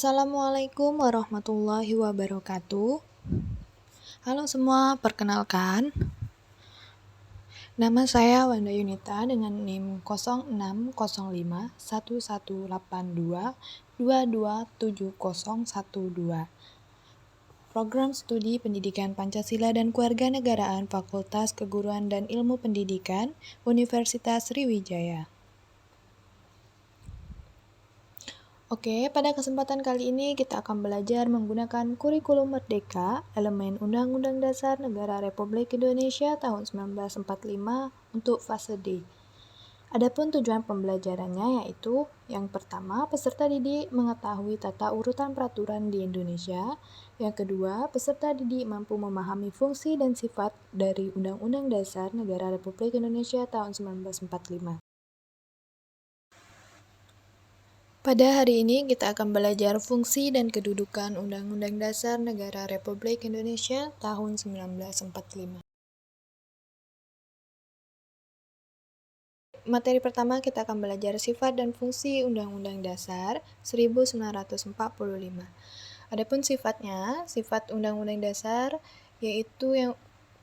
Assalamualaikum warahmatullahi wabarakatuh. Halo semua, perkenalkan. Nama saya Wanda Yunita dengan NIM 06051182227012. Program Studi Pendidikan Pancasila dan Kewarganegaraan Fakultas Keguruan dan Ilmu Pendidikan Universitas Sriwijaya. Oke, pada kesempatan kali ini kita akan belajar menggunakan kurikulum merdeka, elemen Undang-Undang Dasar Negara Republik Indonesia tahun 1945 untuk fase D. Adapun tujuan pembelajarannya yaitu yang pertama, peserta didik mengetahui tata urutan peraturan di Indonesia. Yang kedua, peserta didik mampu memahami fungsi dan sifat dari Undang-Undang Dasar Negara Republik Indonesia tahun 1945. Pada hari ini kita akan belajar fungsi dan kedudukan Undang-Undang Dasar Negara Republik Indonesia tahun 1945. Materi pertama kita akan belajar sifat dan fungsi Undang-Undang Dasar 1945. Adapun sifatnya, sifat Undang-Undang Dasar yaitu yang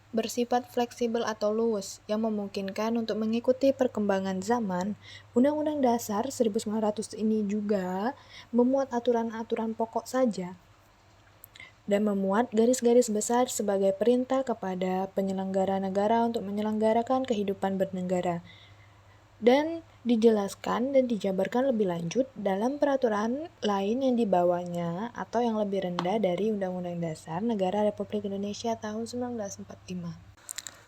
bersifat fleksibel atau luas yang memungkinkan untuk mengikuti perkembangan zaman. Undang-Undang Dasar 1900 ini juga memuat aturan-aturan pokok saja dan memuat garis-garis besar sebagai perintah kepada penyelenggara negara untuk menyelenggarakan kehidupan bernegara, dan dijelaskan dan dijabarkan lebih lanjut dalam peraturan lain yang dibawanya atau yang lebih rendah dari Undang-Undang Dasar Negara Republik Indonesia tahun 1945.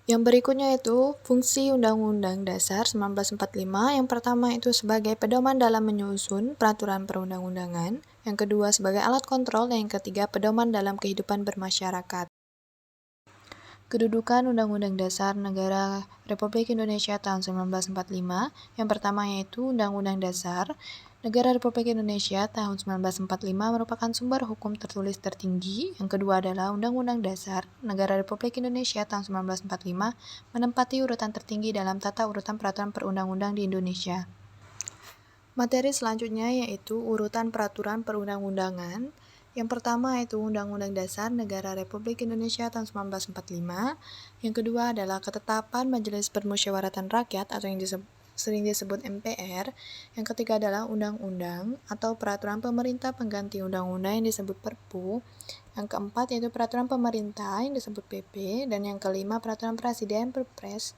Yang berikutnya itu fungsi Undang-Undang Dasar 1945. Yang pertama itu sebagai pedoman dalam menyusun peraturan perundang-undangan, yang kedua sebagai alat kontrol, dan yang ketiga pedoman dalam kehidupan bermasyarakat. Kedudukan Undang-Undang Dasar Negara Republik Indonesia tahun 1945. Yang pertama yaitu Undang-Undang Dasar Negara Republik Indonesia tahun 1945 merupakan sumber hukum tertulis tertinggi. Yang kedua adalah Undang-Undang Dasar Negara Republik Indonesia tahun 1945 menempati urutan tertinggi dalam tata urutan peraturan perundang-undang di Indonesia. Materi selanjutnya yaitu urutan peraturan perundang-undangan. Yang pertama yaitu Undang-Undang Dasar Negara Republik Indonesia tahun 1945. Yang kedua adalah ketetapan Majelis Permusyawaratan Rakyat atau yang sering disebut MPR. Yang ketiga adalah undang-undang atau peraturan pemerintah pengganti undang-undang yang disebut Perpu. Yang keempat yaitu peraturan pemerintah yang disebut PP. Dan yang kelima peraturan presiden Perpres.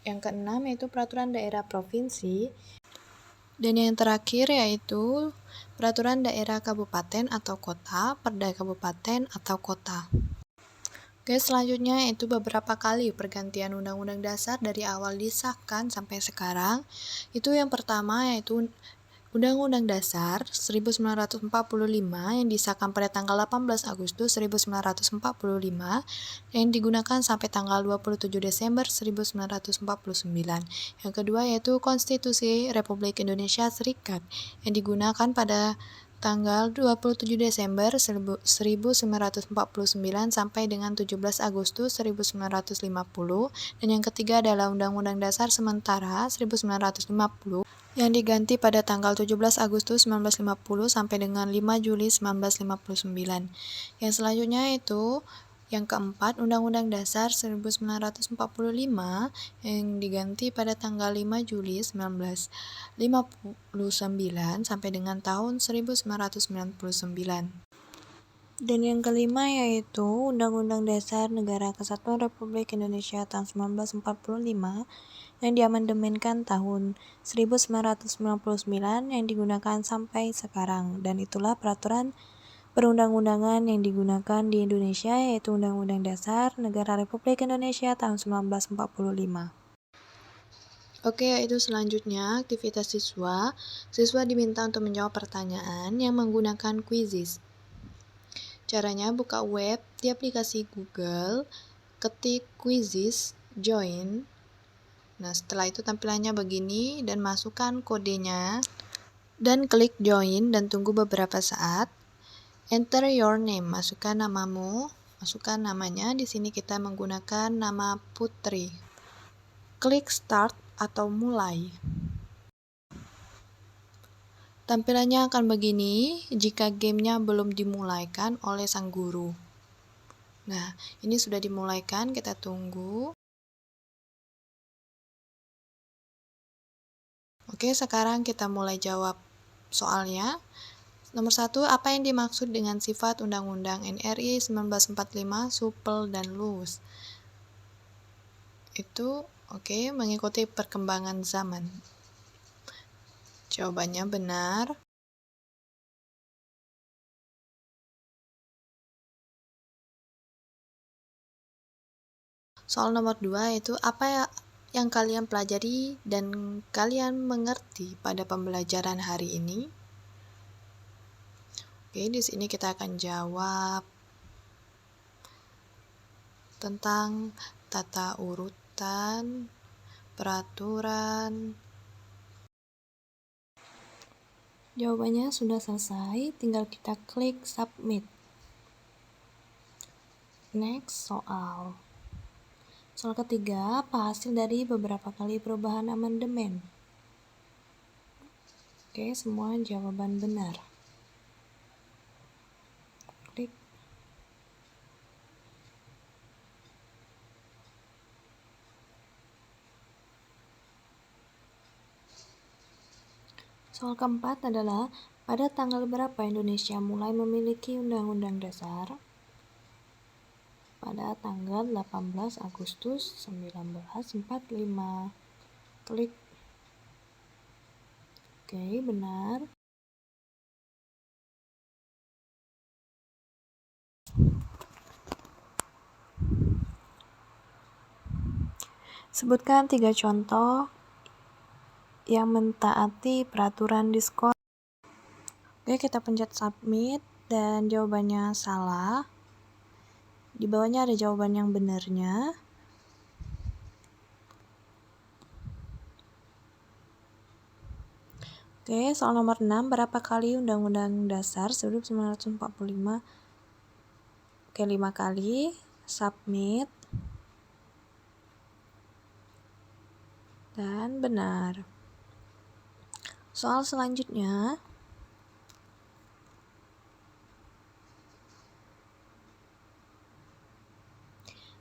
Yang keenam yaitu peraturan daerah provinsi. Dan yang terakhir yaitu peraturan daerah kabupaten atau kota, perda kabupaten atau kota. Oke, selanjutnya yaitu beberapa kali pergantian Undang-Undang Dasar dari awal disahkan sampai sekarang. Itu yang pertama yaitu Undang-Undang Dasar 1945 yang disahkan pada tanggal 18 Agustus 1945 yang digunakan sampai tanggal 27 Desember 1949. Yang kedua yaitu Konstitusi Republik Indonesia Serikat yang digunakan pada tanggal 27 Desember 1949 sampai dengan 17 Agustus 1950. Dan yang ketiga adalah Undang-Undang Dasar Sementara 1950 yang diganti pada tanggal 17 Agustus 1950 sampai dengan 5 Juli 1959. Yang selanjutnya itu yang keempat, Undang-Undang Dasar 1945 yang diganti pada tanggal 5 Juli 1959 sampai dengan tahun 1999. Dan yang kelima yaitu Undang-Undang Dasar Negara Kesatuan Republik Indonesia tahun 1945 yang diamandemenkan tahun 1999 yang digunakan sampai sekarang, dan itulah peraturan perundang-undangan yang digunakan di Indonesia yaitu Undang-Undang Dasar Negara Republik Indonesia tahun 1945. Oke, yaitu selanjutnya aktivitas siswa. Siswa diminta untuk menjawab pertanyaan yang menggunakan quizzes. Caranya buka web di aplikasi Google, ketik quizzes, join. Nah, setelah itu tampilannya begini dan masukkan kodenya dan klik join dan tunggu beberapa saat. Enter your name, masukkan namamu, masukkan namanya. Di sini kita menggunakan nama Putri. Klik start atau mulai. Tampilannya akan begini jika gamenya belum dimulaikan oleh sang guru. Nah, ini sudah dimulaikan, kita tunggu. Oke, sekarang kita mulai jawab soalnya. Nomor 1, apa yang dimaksud dengan sifat Undang-Undang NRI 1945 supel dan luas? Itu mengikuti perkembangan zaman. Jawabannya benar. Soal nomor 2 itu apa yang kalian pelajari dan kalian mengerti pada pembelajaran hari ini? Oke, di sini kita akan jawab tentang tata urutan, peraturan. Jawabannya sudah selesai, tinggal kita klik submit. Next, soal ketiga, apa hasil dari beberapa kali perubahan amandemen? Oke, semua jawaban benar. Klik. Soal keempat adalah, pada tanggal berapa Indonesia mulai memiliki Undang-Undang Dasar? Pada tanggal 18 Agustus 1945. Klik. Oke, benar. Sebutkan 3 contoh yang mentaati peraturan diskon. Oke, kita pencet submit dan jawabannya salah. Di bawahnya ada jawaban yang benarnya. Oke, soal nomor 6, berapa kali Undang-Undang Dasar 1945? Oke, 5 kali. Submit. Dan benar. Soal selanjutnya,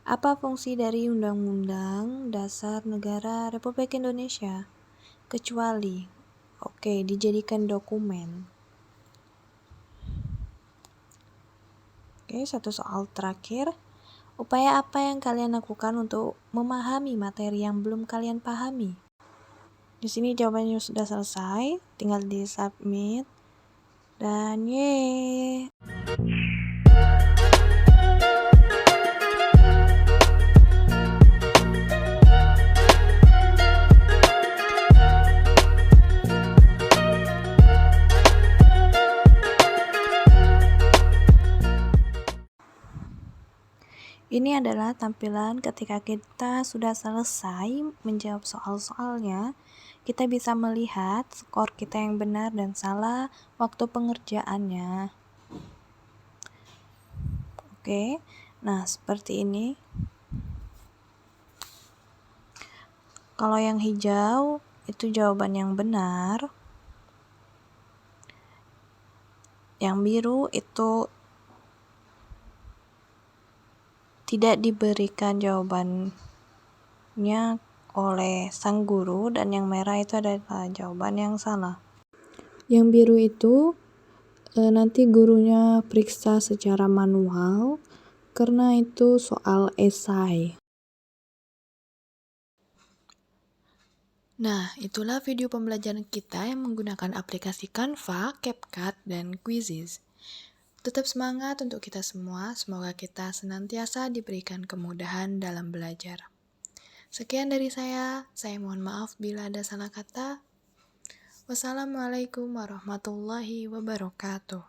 apa fungsi dari Undang-Undang Dasar Negara Republik Indonesia? Kecuali, dijadikan dokumen. Oke, satu soal terakhir. Upaya apa yang kalian lakukan untuk memahami materi yang belum kalian pahami? Di sini jawabannya sudah selesai, tinggal di submit dan yeay. Ini adalah tampilan ketika kita sudah selesai menjawab soal-soalnya. Kita bisa melihat skor kita yang benar dan salah waktu pengerjaannya. Oke, nah seperti ini. Kalau yang hijau itu jawaban yang benar. Yang biru itu tidak diberikan jawabannya oleh sang guru, dan yang merah itu adalah jawaban yang salah. Yang biru itu nanti gurunya periksa secara manual karena itu soal esai. Nah, itulah video pembelajaran kita yang menggunakan aplikasi Canva, CapCut, dan Quizzes. Tetap semangat untuk kita semua, semoga kita senantiasa diberikan kemudahan dalam belajar. Sekian dari saya mohon maaf bila ada salah kata. Wassalamualaikum warahmatullahi wabarakatuh.